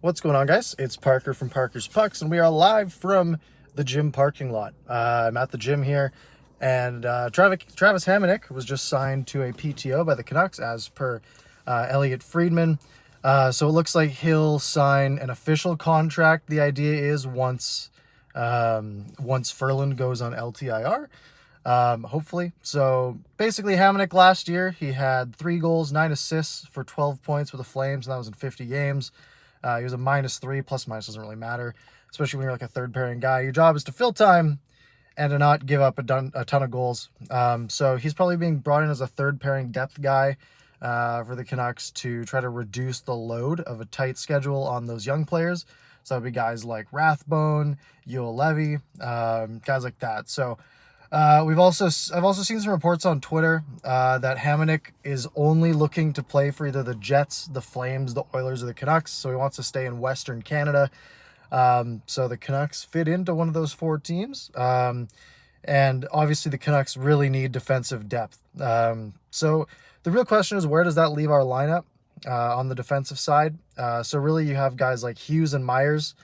What's going on, guys? It's Parker from Parker's Pucks, and we are live from the gym parking lot. I'm at the gym here, and Travis Hamonic was just signed to a PTO by the Canucks, as per Elliot Friedman. So it looks like he'll sign an official contract. The idea is once Ferland goes on LTIR, hopefully. So basically, Hamonic last year, he had 3 goals, 9 assists for 12 points with the Flames, and that was in 50 games. He was a -3, plus minus doesn't really matter, especially when you're like a third pairing guy. Your job is to fill time and to not give up a ton of goals. So he's probably being brought in as a third pairing depth guy for the Canucks to try to reduce the load of a tight schedule on those young players. So that would be guys like Rathbone, Yoel Levy, guys like that. So I've also seen some reports on Twitter that Hamonic is only looking to play for either the Jets, the Flames, the Oilers, or the Canucks. So he wants to stay in Western Canada. So the Canucks fit into one of those 4 teams. And obviously the Canucks really need defensive depth. So the real question is, where does that leave our lineup on the defensive side? So really you have guys like Hughes and Myers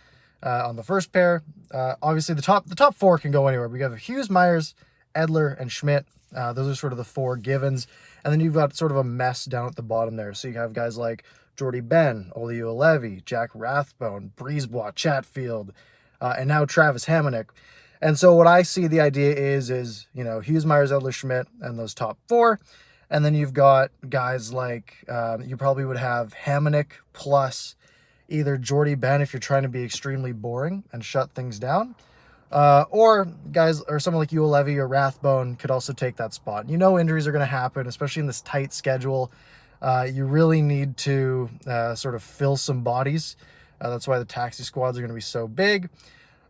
on the first pair. Obviously the top 4 can go anywhere. We have Hughes, Myers, Edler, and Schmidt. Those are sort of the 4 givens. And then you've got sort of a mess down at the bottom there. So you have guys like Jordy Ben, Olli Juolevi, Jack Rathbone, Brisebois, Chatfield, and now Travis Hamonic. And so what I see the idea is Hughes, Myers, Edler, Schmidt, and those top 4. And then you've got guys like, you probably would have Hamonic plus either Jordy Ben if you're trying to be extremely boring and shut things down, or guys or someone like Yoel Levy or Rathbone could also take that spot. Injuries are going to happen, especially in this tight schedule. You really need to sort of fill some bodies. That's why the taxi squads are going to be so big.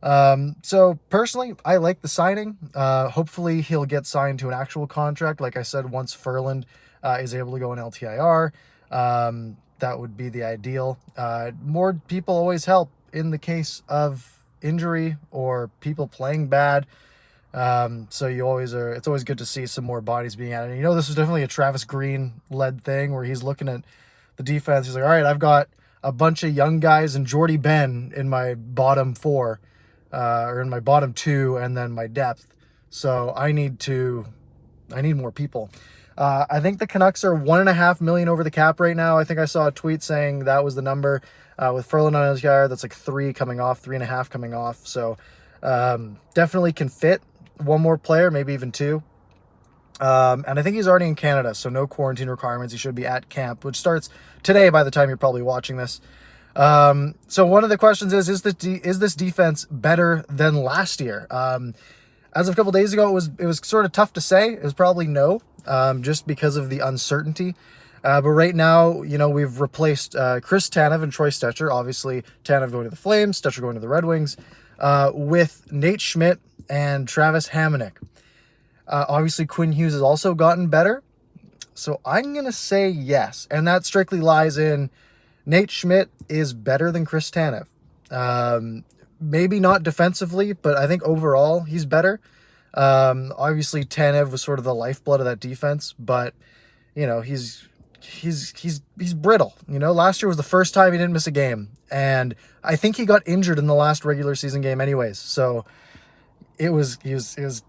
So personally, I like the signing. Hopefully he'll get signed to an actual contract. Like I said, once Ferland is able to go in LTIR, that would be the ideal. More people always help in the case of injury or people playing bad. So it's always good to see some more bodies being added. And this was definitely a Travis Green led thing where he's looking at the defense. He's like, all right, I've got a bunch of young guys and Jordy Ben in my bottom 4, or in my bottom 2, and then my depth. So I need more people. I think the Canucks are $1.5 million over the cap right now. I think I saw a tweet saying that was the number. With Ferland on LTIR, that's like 3 coming off, 3.5 coming off. So definitely can fit one more player, maybe even 2. And I think he's already in Canada, so no quarantine requirements. He should be at camp, which starts today by the time you're probably watching this. So one of the questions is this defense better than last year? As of a couple days ago, it was sort of tough to say. It was probably no. Just because of the uncertainty. But right now, we've replaced Chris Tanev and Troy Stecher. Obviously, Tanev going to the Flames, Stecher going to the Red Wings, with Nate Schmidt and Travis Hamonic. Obviously, Quinn Hughes has also gotten better. So I'm going to say yes. And that strictly lies in Nate Schmidt is better than Chris Tanev. Maybe not defensively, but I think overall he's better. Obviously Tanev was sort of the lifeblood of that defense, but he's brittle. Last year was the first time he didn't miss a game, and I think he got injured in the last regular season game anyways. So it was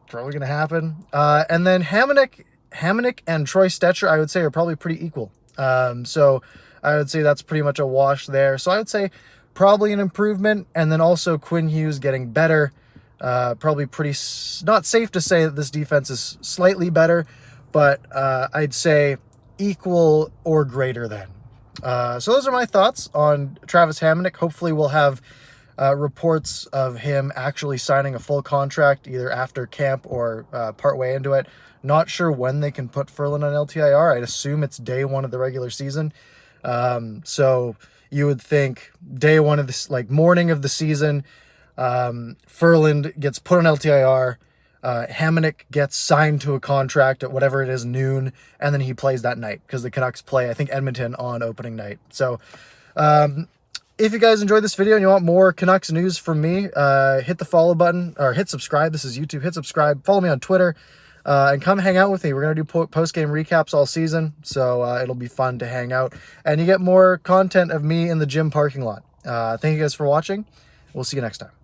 probably going to happen. And then Hamonic and Troy Stecher, I would say, are probably pretty equal. So I would say that's pretty much a wash there. So I would say probably an improvement, and then also Quinn Hughes getting better. Probably not safe to say that this defense is slightly better, but I'd say equal or greater than. So those are my thoughts on Travis Hamonic. Hopefully we'll have reports of him actually signing a full contract either after camp or partway into it. Not sure when they can put Ferland on LTIR. I'd assume it's day 1 of the regular season. So you would think day 1 of this, like morning of the season, Ferland gets put on LTIR, Hamonic gets signed to a contract at whatever it is, noon, and then he plays that night because the Canucks play, I think, Edmonton on opening night. So if you guys enjoyed this video and you want more Canucks news from me, hit the follow button or hit subscribe. This is YouTube. Hit subscribe. Follow me on Twitter. and come hang out with me. We're going to do post-game recaps all season, so it'll be fun to hang out. And you get more content of me in the gym parking lot. Thank you guys for watching. We'll see you next time.